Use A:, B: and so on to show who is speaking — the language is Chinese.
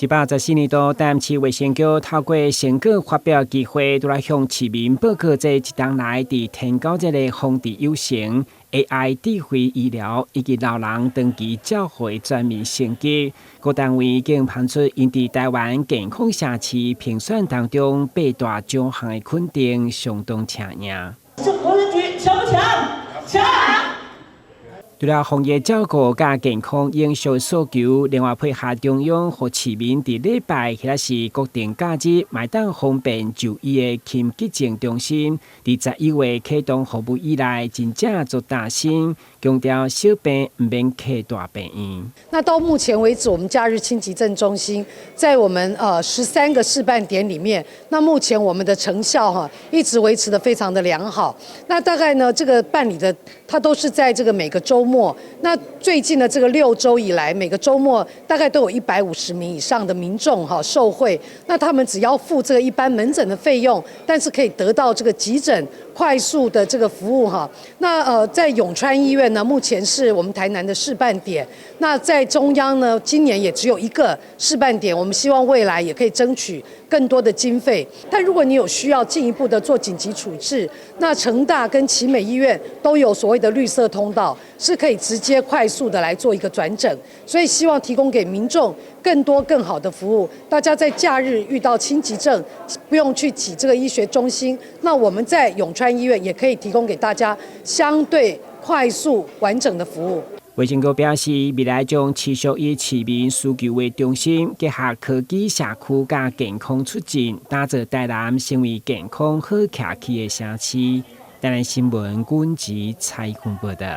A: 114年度台南市衛生局透過成果發表機會，都來向市民報告這一冬來佇天狗節的防治有成、AI 智慧醫療以及老人長期照護全面升級。各單位已經拋出因佇台灣健康社區評選當中8大獎項的肯定，相當搶眼。國人局強不強？強！除了防疫照顧加健康營銷訴求，另外配合中央和市民佇禮拜或者是國定假日買當方便就醫的輕急症中心，佇11月啟動服務以來，真正做大新，強調小病唔免開大病院。
B: 那到目前為止，我們假日輕急症中心在我們13個示範點裡面，那目前我們的成效一直維持得非常的良好。那大概呢，這個辦理的它都是在這個每個週末。那最近的這個6週以來，每個週末大概都有150名以上的民眾受惠。那他們只要付這個一般門診的費用，但是可以得到這個急診快速的這個服務哈。那在永川醫院呢，目前是我們台南的示範點。那在中央呢，今年也只有1個示範點。我們希望未來也可以爭取更多的經費。但如果你有需要進一步的做緊急處置，那成大跟奇美醫院都有所謂的綠色通道，是可以直接快速的來做一個轉診。所以希望提供給民眾更多更好的服務。大家在假日遇到輕急症，不用去擠這個醫學中心，那我們在永川醫院也可以提供給大家相對快速完整的服務。
A: 衛生局表示，未來將持續以市民需求為中心，結合科技社區加健康促進，打造台南成為健康好徛起的城市。台南新聞阮籍採訪報道。